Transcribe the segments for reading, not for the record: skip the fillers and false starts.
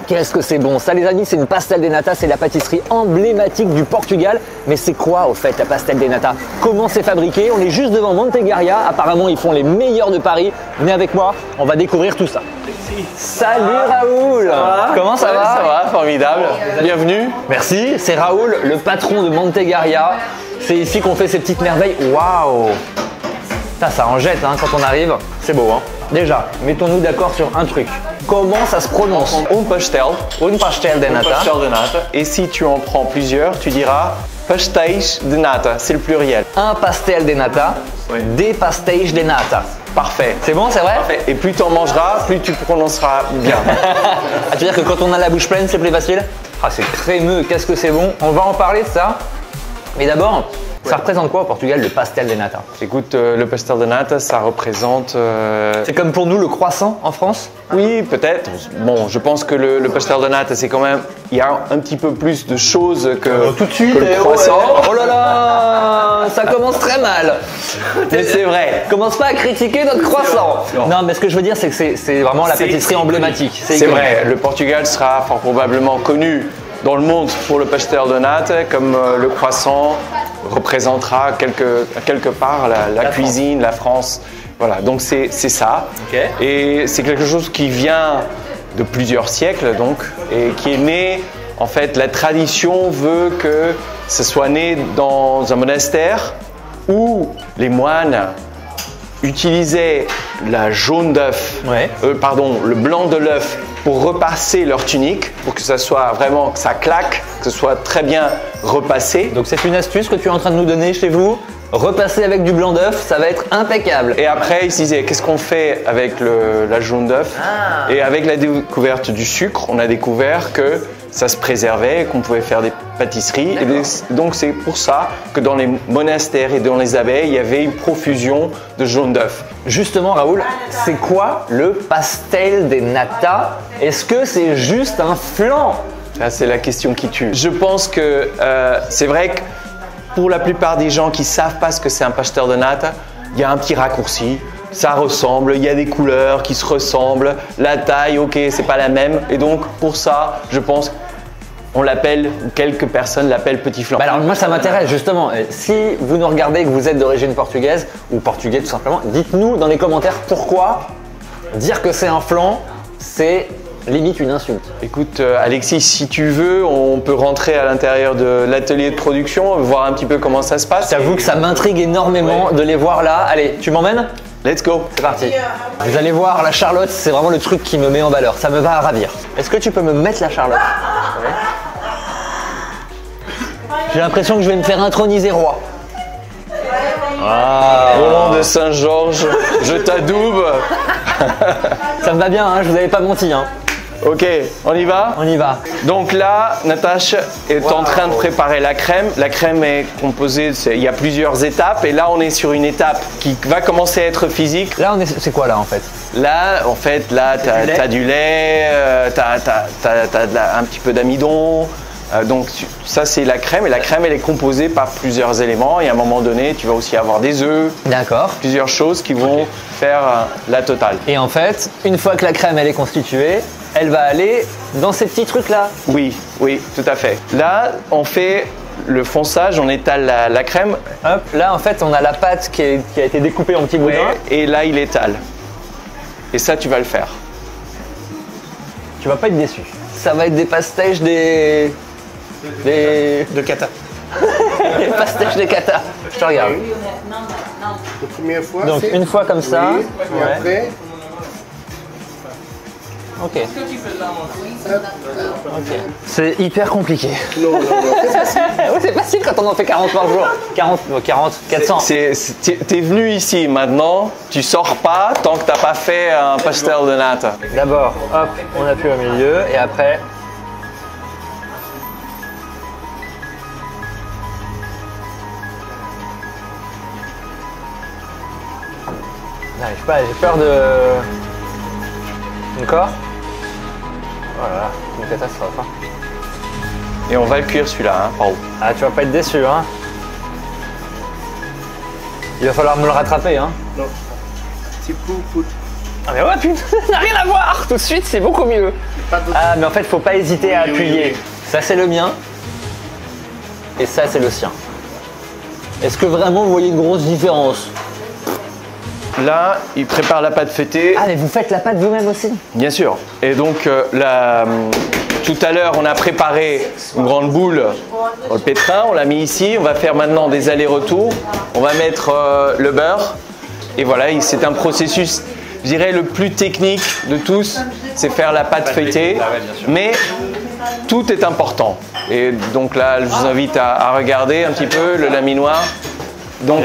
Qu'est-ce que c'est bon. Ça les amis, c'est une pastel de nata, c'est la pâtisserie emblématique du Portugal. Mais c'est quoi au fait la pastel de nata? Comment c'est fabriqué? On est juste devant Montegaria. Apparemment, ils font les meilleurs de Paris. Venez avec moi, on va découvrir tout ça. Salut Raoul. Comment ça va? Ça va, formidable. Bienvenue. Merci, c'est Raoul, le patron de Montegaria. C'est ici qu'on fait ces petites merveilles. Waouh! Ça en jette hein, quand on arrive. C'est beau hein. Déjà, mettons-nous d'accord sur un truc. Comment ça se prononce? Un pastel. Un pastel de nata. Un pastel de nata. Et si tu en prends plusieurs, tu diras pastéis de nata. C'est le pluriel. Un pastel de nata, Oui. des pastéis de nata. Parfait. C'est bon, c'est vrai? Parfait. Et plus tu en mangeras, plus tu prononceras bien. Ah, tu veux dire que quand on a la bouche pleine, c'est plus facile? Ah, c'est crémeux, qu'est-ce que c'est bon. On va en parler de ça. Mais d'abord, ça représente quoi au Portugal, le pastel de nata? Écoute, le pastel de nata, ça représente... C'est comme pour nous le croissant en France? Oui, peut-être. Bon, je pense que le pastel de nata, c'est quand même... Il y a un petit peu plus de choses que, Tout de suite, que le croissant. Oh là là, ça commence très mal. Mais c'est vrai. Commence pas à critiquer notre croissant. Non, mais ce que je veux dire, c'est que c'est vraiment la pâtisserie emblématique. C'est vrai. Le Portugal sera fort probablement connu dans le monde pour le pastel de nata, comme le croissant représentera quelque part la cuisine, la France. Voilà, donc c'est ça. Okay. Et c'est quelque chose qui vient de plusieurs siècles, donc, et qui est né, en fait, la tradition veut que ce soit né dans un monastère où les moines utilisaient la jaune d'œuf, le blanc de l'œuf pour repasser leur tunique, pour que ça soit vraiment, que ça claque, que ce soit très bien repassé. Donc c'est une astuce que tu es en train de nous donner chez vous. Repasser avec du blanc d'œuf, ça va être impeccable. Et après, ils se disaient, qu'est-ce qu'on fait avec la jaune d'œuf? Et avec la découverte du sucre, on a découvert que ça se préservait, qu'on pouvait faire des pâtisseries. Et donc c'est pour ça que dans les monastères et dans les abbayes, il y avait une profusion de jaune d'œuf. Justement, Raoul, c'est quoi le pastel de nata? Est-ce que c'est juste un flan? Ça, c'est la question qui tue. Je pense que c'est vrai que pour la plupart des gens qui ne savent pas ce que c'est un pastel de nata, il y a un petit raccourci. Ça ressemble, il y a des couleurs qui se ressemblent, la taille, ok, c'est pas la même. Et donc, pour ça, je pense on l'appelle, quelques personnes l'appellent petit flan. Bah alors moi ça m'intéresse justement, si vous nous regardez et que vous êtes d'origine portugaise ou portugais tout simplement, dites-nous dans les commentaires pourquoi dire que c'est un flan, c'est limite une insulte. Écoute Alexis, si tu veux, on peut rentrer à l'intérieur de l'atelier de production, voir un petit peu comment ça se passe. J'avoue que ça m'intrigue énormément de les voir là. Allez, tu m'emmènes? Let's go. C'est parti. Vous allez voir, la Charlotte, c'est vraiment le truc qui me met en valeur. Ça me va à ravir. Est-ce que tu peux me mettre la Charlotte? Ouais. J'ai l'impression que je vais me faire introniser roi. Au nom de Saint-Georges, je t'adoube. Ça me va bien, hein, je vous avais pas menti. Hein. Ok, on y va? On y va. Donc là, Natacha est en train de préparer la crème. La crème est composée, il y a plusieurs étapes. Et là, on est sur une étape qui va commencer à être physique. Là, c'est quoi là en fait? Là, en fait, là, tu as du lait, tu as un petit peu d'amidon. Donc ça, c'est la crème. Et la crème, elle est composée par plusieurs éléments. Et à un moment donné, tu vas aussi avoir des œufs. D'accord. Plusieurs choses qui vont faire la totale. Et en fait, une fois que la crème, elle est constituée, elle va aller dans ces petits trucs-là. Oui, oui, tout à fait. Là, on fait le fonçage, on étale la crème. Hop, là, en fait, on a la pâte qui a été découpée en petits boudins. Et là, il étale. Et ça, tu vas le faire. Tu vas pas être déçu. Ça va être des pastèches de kata. des pastèches des kata. Je te regarde. La première fois, Donc, une fois comme ça. oui, et après, Ok. C'est hyper compliqué. non, Oui, c'est facile quand on en fait 40 par jour. 40, 400. T'es venu ici, maintenant, tu sors pas tant que t'as pas fait un pastel de nata. D'abord, hop, on appuie au milieu et après. J'arrive pas, j'ai peur de. Encore? Oh là là, c'est une catastrophe. Hein. Et on va le cuire celui-là, hein, par où? Ah, tu vas pas être déçu, hein. Il va falloir me le rattraper, hein. non. C'est pour Ah mais ouais, putain, ça n'a rien à voir. Tout de suite, c'est beaucoup mieux. Ah mais en fait, faut pas hésiter à appuyer. Ça, c'est le mien. Et ça, c'est le sien. Est-ce que vraiment vous voyez une grosse différence? Là, il prépare la pâte feuilletée. Ah mais vous faites la pâte vous-même aussi? Bien sûr. Et donc, tout à l'heure, on a préparé une grande boule dans le pétrin. On l'a mis ici. On va faire maintenant des allers-retours. On va mettre le beurre. Et voilà, c'est un processus, je dirais, le plus technique de tous. C'est faire la pâte feuilletée. Mais tout est important. Et donc là, je vous invite à regarder un petit peu le laminoir. Donc,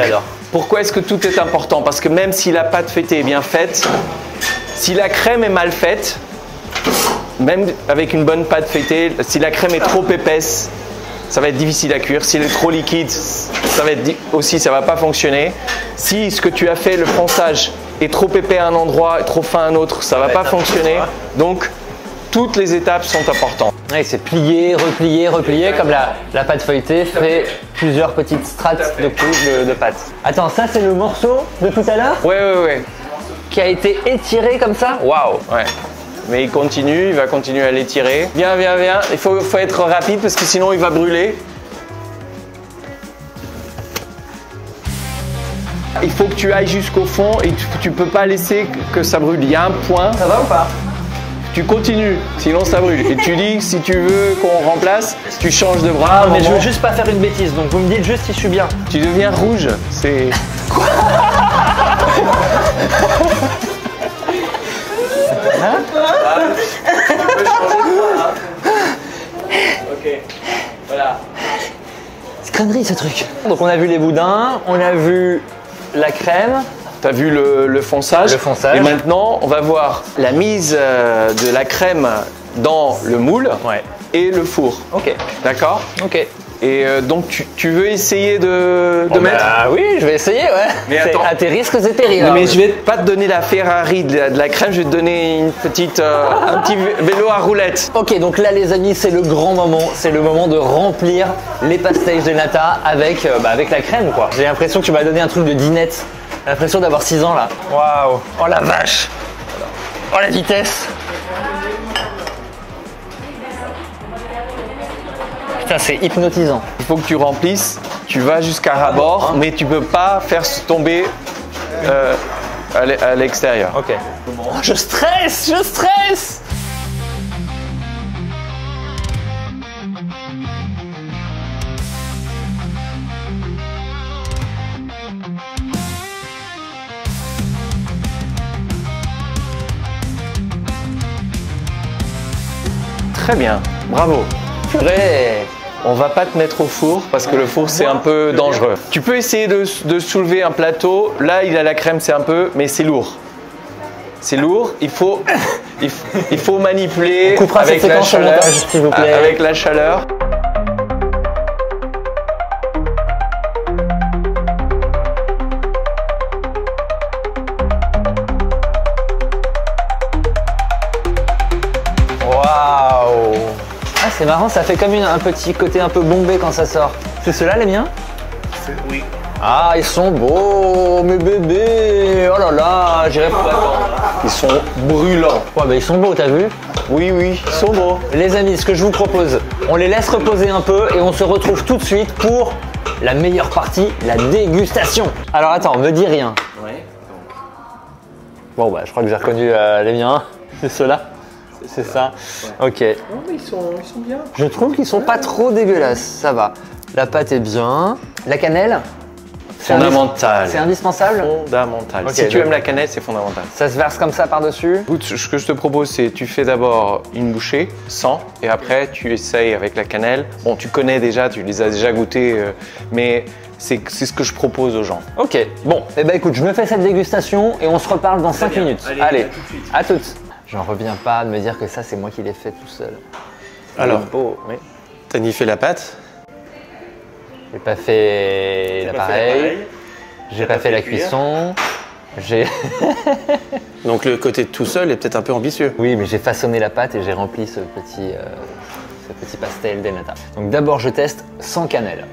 pourquoi est-ce que tout est important? Parce que même si la pâte feuilletée est bien faite, si la crème est mal faite, même avec une bonne pâte feuilletée, si la crème est trop épaisse, ça va être difficile à cuire. Si elle est trop liquide, ça va pas fonctionner. Si ce que tu as fait, le ponçage, est trop épais à un endroit et trop fin à un autre, ça va pas fonctionner. Donc, toutes les étapes sont importantes. Ouais, c'est plier, replier, replier, comme la pâte feuilletée fait plusieurs petites strates de couches de pâte. Attends, ça c'est le morceau de tout à l'heure? Ouais. Qui a été étiré comme ça? Waouh! Ouais. Mais il continue, il va continuer à l'étirer. Viens. Il faut être rapide parce que sinon il va brûler. Il faut que tu ailles jusqu'au fond et tu peux pas laisser que ça brûle. Il y a un point. Ça va ou pas? Tu continues, sinon ça brûle. Et tu dis, si tu veux qu'on remplace, tu changes de bras. Mais je veux juste pas faire une bêtise, donc vous me dites juste si je suis bien. Tu deviens rouge, c'est... Quoi? Hein? Tu peux changer de bras. Ok, voilà. C'est connerie ce truc. Donc on a vu les boudins, on a vu la crème. Tu as vu le fonçage. Le fonçage. Et maintenant, on va voir la mise de la crème dans le moule et le four. Ok. D'accord? Ok. Et donc, tu veux essayer de mettre? Ah oui, je vais essayer, ouais. Mais attends. À tes risques et périls. Mais je vais pas te donner la Ferrari de la crème, je vais te donner une petite, un petit vélo à roulettes. Ok, donc là les amis, c'est le grand moment. C'est le moment de remplir les pastéis de nata avec la crème, quoi. J'ai l'impression que tu m'as donné un truc de dinette. J'ai l'impression d'avoir 6 ans là. Waouh! Oh la vache! Oh la vitesse! Putain, c'est hypnotisant. Il faut que tu remplisses, tu vas jusqu'à ras-bord, mais tu peux pas faire tomber à l'extérieur. Ok. Oh, je stresse! Je stresse! Très bien, bravo. Purée! On va pas te mettre au four parce que le four c'est un peu dangereux. Tu peux essayer de soulever un plateau. Là, il a la crème, c'est un peu, mais c'est lourd. C'est lourd. Il faut manipuler avec la chaleur. S'il vous plaît. Avec la chaleur. Waouh! Ah, c'est marrant, ça fait comme un petit côté un peu bombé quand ça sort. C'est ceux-là les miens? Oui. Ah, ils sont beaux, mes bébés! Oh là là, j'irai pas attendre. Ils sont brûlants. Ouais, bah ils sont beaux, t'as vu? Oui, ils sont beaux. Les amis, ce que je vous propose, on les laisse reposer un peu et on se retrouve tout de suite pour la meilleure partie, la dégustation. Alors attends, me dis rien. Ouais. Bon, bah je crois que j'ai reconnu les miens. C'est ceux-là? C'est ça? Ouais. Ok. Oh, ils sont bien. Je trouve qu'ils sont pas trop dégueulasses, ça va. La pâte est bien. La cannelle? Fondamental. C'est indispensable? Fondamental. Okay, si tu donc, aimes la cannelle, c'est fondamental. ça se verse comme ça par-dessus? Écoute, ce que je te propose, c'est tu fais d'abord une bouchée sans, et après tu essayes avec la cannelle. Bon, tu connais déjà, tu les as déjà goûtés, mais c'est ce que je propose aux gens. Ok, bon, eh ben écoute, je me fais cette dégustation et on se reparle dans 5 minutes. Allez, à toutes. J'en reviens pas de me dire que ça, c'est moi qui l'ai fait tout seul. Alors, beau, oui. t'as ni fait la pâte? J'ai pas fait l'appareil, j'ai pas fait la cuisson, j'ai... Donc le côté tout seul est peut-être un peu ambitieux. Oui, mais j'ai façonné la pâte et j'ai rempli ce petit pastel de nata. Donc d'abord, je teste sans cannelle.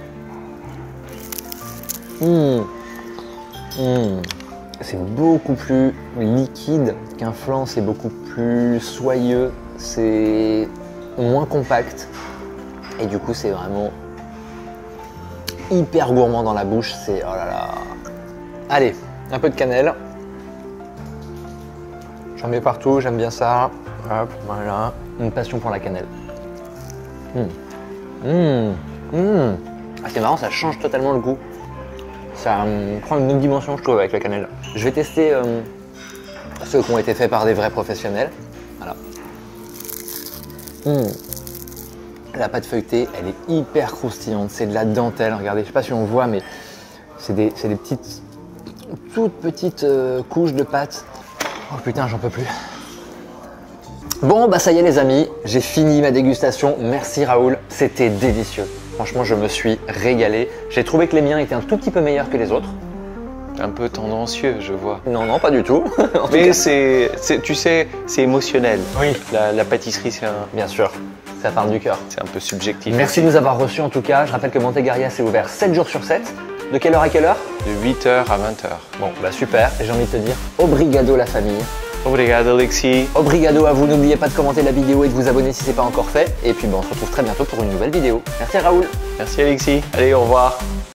C'est beaucoup plus liquide qu'un flan, c'est beaucoup plus soyeux, c'est moins compact. Et du coup, c'est vraiment hyper gourmand dans la bouche. C'est oh là là. Allez, un peu de cannelle. J'en mets partout, j'aime bien ça. Hop, voilà. Une passion pour la cannelle. Ah, c'est marrant, ça change totalement le goût. Ça prend une autre dimension, je trouve, avec la cannelle. Je vais tester ceux qui ont été faits par des vrais professionnels. Voilà. La pâte feuilletée, elle est hyper croustillante. C'est de la dentelle. Regardez, je sais pas si on voit, mais c'est des petites, toutes petites couches de pâte. Oh putain, j'en peux plus. Bon, bah ça y est les amis, j'ai fini ma dégustation. Merci Raoul, c'était délicieux. Franchement, je me suis régalé. J'ai trouvé que les miens étaient un tout petit peu meilleurs que les autres. Un peu tendancieux, je vois. Non, non, pas du tout. Mais tu sais, c'est émotionnel. Oui. La pâtisserie, Bien sûr, ça part du cœur. c'est un peu subjectif. Merci de nous avoir reçus en tout cas. Je rappelle que Montegaria c'est ouvert 7 jours sur 7. De quelle heure à quelle heure? De 8h à 20h. Bon, bah super. Et j'ai envie de te dire, obrigado la famille. Obrigado, Alexis. Obrigado à vous. N'oubliez pas de commenter la vidéo et de vous abonner si ce n'est pas encore fait. Et puis, bon, on se retrouve très bientôt pour une nouvelle vidéo. Merci Raoul. Merci, Alexis. Allez, au revoir.